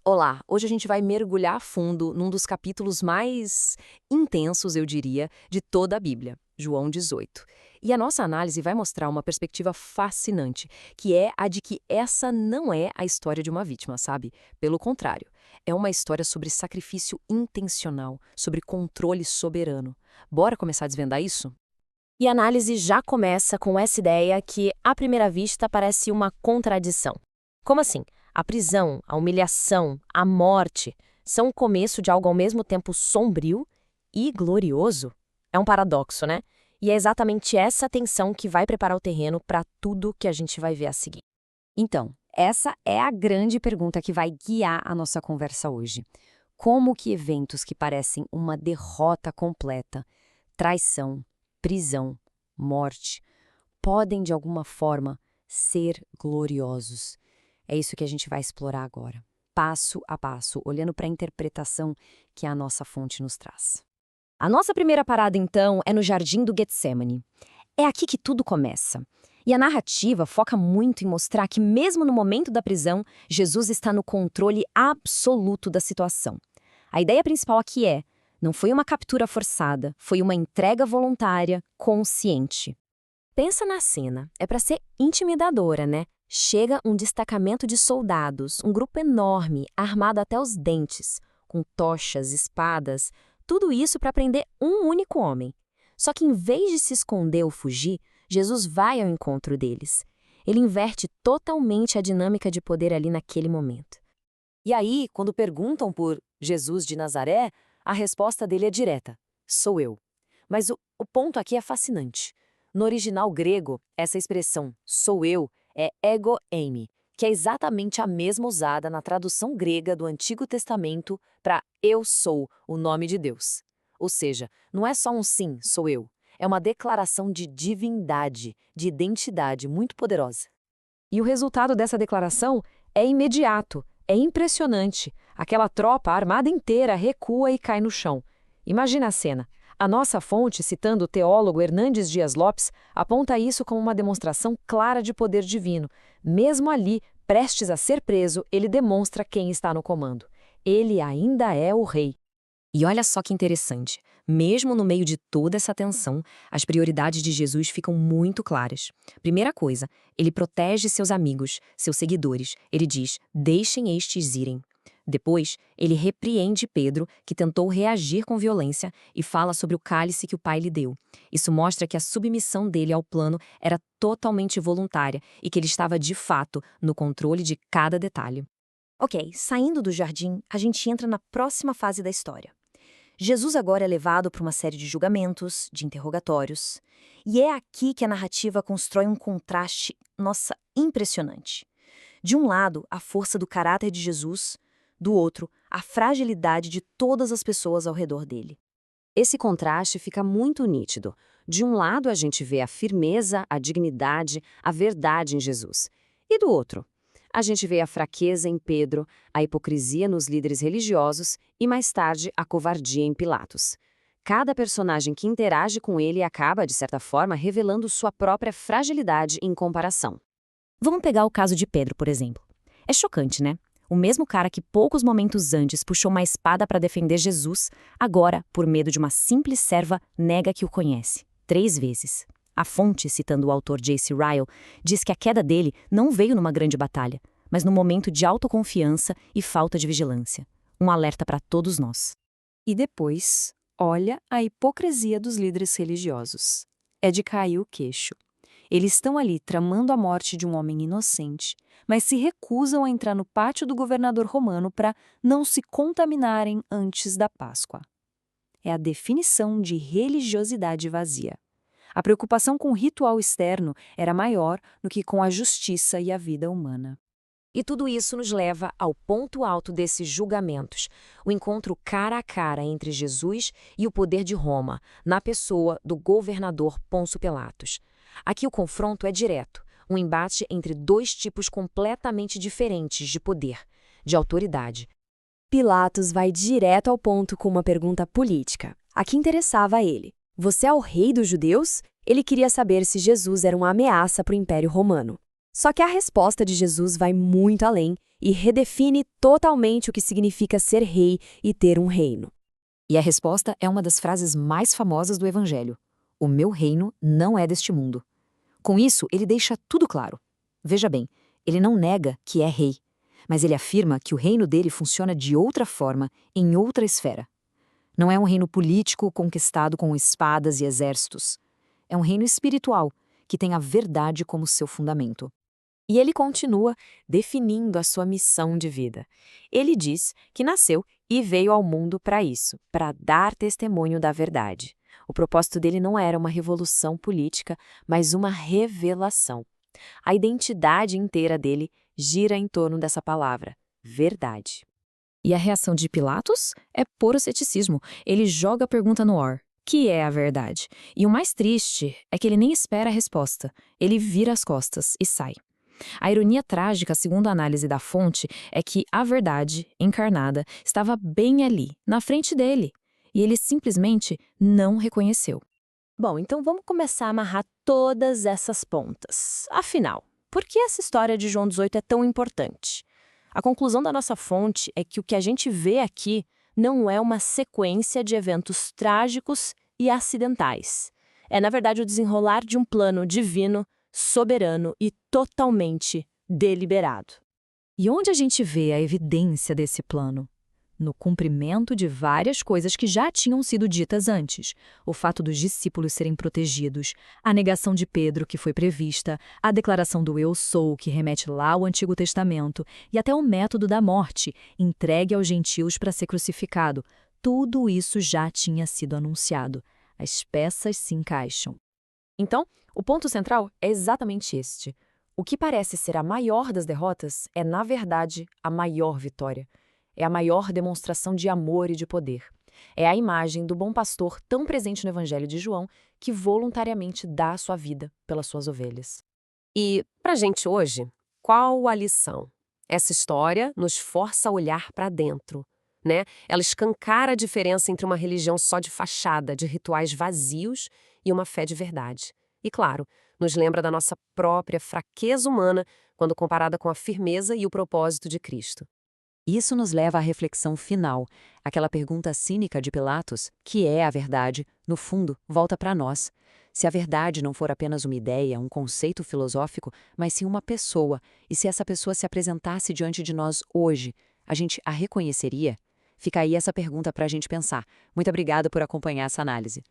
Olá, hoje a gente vai mergulhar a fundo num dos capítulos mais intensos, eu diria, de toda a Bíblia, João 18. E a nossa análise vai mostrar uma perspectiva fascinante, que é a de que essa não é a história de uma vítima, sabe? Pelo contrário, é uma história sobre sacrifício intencional, sobre controle soberano. Bora começar a desvendar isso? E a análise já começa com essa ideia que, à primeira vista, parece uma contradição. Como assim? A prisão, a humilhação, a morte são o começo de algo ao mesmo tempo sombrio e glorioso? É um paradoxo, né? E é exatamente essa tensão que vai preparar o terreno para tudo que a gente vai ver a seguir. Então, essa é a grande pergunta que vai guiar a nossa conversa hoje. Como que eventos que parecem uma derrota completa, traição, prisão, morte, podem de alguma forma ser gloriosos? É isso que a gente vai explorar agora, passo a passo, olhando para a interpretação que a nossa fonte nos traz. A nossa primeira parada, então, é no Jardim do Getsemane. É aqui que tudo começa. E a narrativa foca muito em mostrar que, mesmo no momento da prisão, Jesus está no controle absoluto da situação. A ideia principal aqui não foi uma captura forçada, foi uma entrega voluntária, consciente. Pensa na cena, é para ser intimidadora, né? Chega um destacamento de soldados, um grupo enorme, armado até os dentes, com tochas, espadas, tudo isso para prender um único homem. Só que em vez de se esconder ou fugir, Jesus vai ao encontro deles. Ele inverte totalmente a dinâmica de poder ali naquele momento. E aí, quando perguntam por Jesus de Nazaré, a resposta dele é direta: sou eu. Mas o ponto aqui é fascinante. No original grego, essa expressão sou eu é ego eimi, que é exatamente a mesma usada na tradução grega do Antigo Testamento para eu sou o nome de Deus. Ou seja, não é só um sim, sou eu. É uma declaração de divindade, de identidade muito poderosa. E o resultado dessa declaração é imediato, é impressionante. Aquela tropa armada inteira recua e cai no chão. Imagina a cena. A nossa fonte, citando o teólogo Hernandes Dias Lopes, aponta isso como uma demonstração clara de poder divino. Mesmo ali, prestes a ser preso, ele demonstra quem está no comando. Ele ainda é o rei. E olha só que interessante, mesmo no meio de toda essa tensão, as prioridades de Jesus ficam muito claras. Primeira coisa, ele protege seus amigos, seus seguidores. Ele diz, deixem estes irem. Depois, ele repreende Pedro, que tentou reagir com violência, e fala sobre o cálice que o pai lhe deu. Isso mostra que a submissão dele ao plano era totalmente voluntária e que ele estava, de fato, no controle de cada detalhe. Ok, saindo do jardim, a gente entra na próxima fase da história. Jesus agora é levado para uma série de julgamentos, de interrogatórios, e é aqui que a narrativa constrói um contraste, nossa, impressionante. De um lado, a força do caráter de Jesus, do outro, a fragilidade de todas as pessoas ao redor dele. Esse contraste fica muito nítido. De um lado, a gente vê a firmeza, a dignidade, a verdade em Jesus. E do outro, a gente vê a fraqueza em Pedro, a hipocrisia nos líderes religiosos e, mais tarde, a covardia em Pilatos. Cada personagem que interage com ele acaba, de certa forma, revelando sua própria fragilidade em comparação. Vamos pegar o caso de Pedro, por exemplo. É chocante, né? O mesmo cara que poucos momentos antes puxou uma espada para defender Jesus, agora, por medo de uma simples serva, nega que o conhece. 3 vezes. A fonte, citando o autor J.C. Ryle, diz que a queda dele não veio numa grande batalha, mas num momento de autoconfiança e falta de vigilância. Um alerta para todos nós. E depois, olha a hipocrisia dos líderes religiosos. É de cair o queixo. Eles estão ali tramando a morte de um homem inocente, mas se recusam a entrar no pátio do governador romano para não se contaminarem antes da Páscoa. É a definição de religiosidade vazia. A preocupação com o ritual externo era maior do que com a justiça e a vida humana. E tudo isso nos leva ao ponto alto desses julgamentos, o encontro cara a cara entre Jesus e o poder de Roma, na pessoa do governador Pôncio Pilatos. Aqui o confronto é direto, um embate entre 2 tipos completamente diferentes de poder, de autoridade. Pilatos vai direto ao ponto com uma pergunta política. A que interessava a ele. Você é o rei dos judeus? Ele queria saber se Jesus era uma ameaça para o Império Romano. Só que a resposta de Jesus vai muito além e redefine totalmente o que significa ser rei e ter um reino. E a resposta é uma das frases mais famosas do Evangelho: o meu reino não é deste mundo. Com isso, ele deixa tudo claro. Veja bem, ele não nega que é rei, mas ele afirma que o reino dele funciona de outra forma, em outra esfera. Não é um reino político conquistado com espadas e exércitos. É um reino espiritual, que tem a verdade como seu fundamento. E ele continua definindo a sua missão de vida. Ele diz que nasceu e veio ao mundo para isso, para dar testemunho da verdade. O propósito dele não era uma revolução política, mas uma revelação. A identidade inteira dele gira em torno dessa palavra, verdade. E a reação de Pilatos é puro ceticismo. Ele joga a pergunta no ar. Que é a verdade? E o mais triste é que ele nem espera a resposta. Ele vira as costas e sai. A ironia trágica, segundo a análise da fonte, é que a verdade, encarnada, estava bem ali, na frente dele. E ele simplesmente não reconheceu. Bom, então vamos começar a amarrar todas essas pontas. Afinal, por que essa história de João 18 é tão importante? A conclusão da nossa fonte é que o que a gente vê aqui não é uma sequência de eventos trágicos e acidentais. É, na verdade, o desenrolar de um plano divino, soberano e totalmente deliberado. E onde a gente vê a evidência desse plano? No cumprimento de várias coisas que já tinham sido ditas antes. O fato dos discípulos serem protegidos, a negação de Pedro, que foi prevista, a declaração do Eu Sou, que remete lá ao Antigo Testamento, e até o método da morte, entregue aos gentios para ser crucificado. Tudo isso já tinha sido anunciado. As peças se encaixam. Então, o ponto central é exatamente este. O que parece ser a maior das derrotas é, na verdade, a maior vitória. É a maior demonstração de amor e de poder. É a imagem do bom pastor tão presente no Evangelho de João que voluntariamente dá a sua vida pelas suas ovelhas. E, pra gente hoje, qual a lição? Essa história nos força a olhar para dentro, né? Ela escancara a diferença entre uma religião só de fachada, de rituais vazios, e uma fé de verdade. E, claro, nos lembra da nossa própria fraqueza humana quando comparada com a firmeza e o propósito de Cristo. Isso nos leva à reflexão final. Aquela pergunta cínica de Pilatos, que é a verdade, no fundo, volta para nós. Se a verdade não for apenas uma ideia, um conceito filosófico, mas sim uma pessoa, e se essa pessoa se apresentasse diante de nós hoje, a gente a reconheceria? Fica aí essa pergunta para a gente pensar. Muito obrigada por acompanhar essa análise.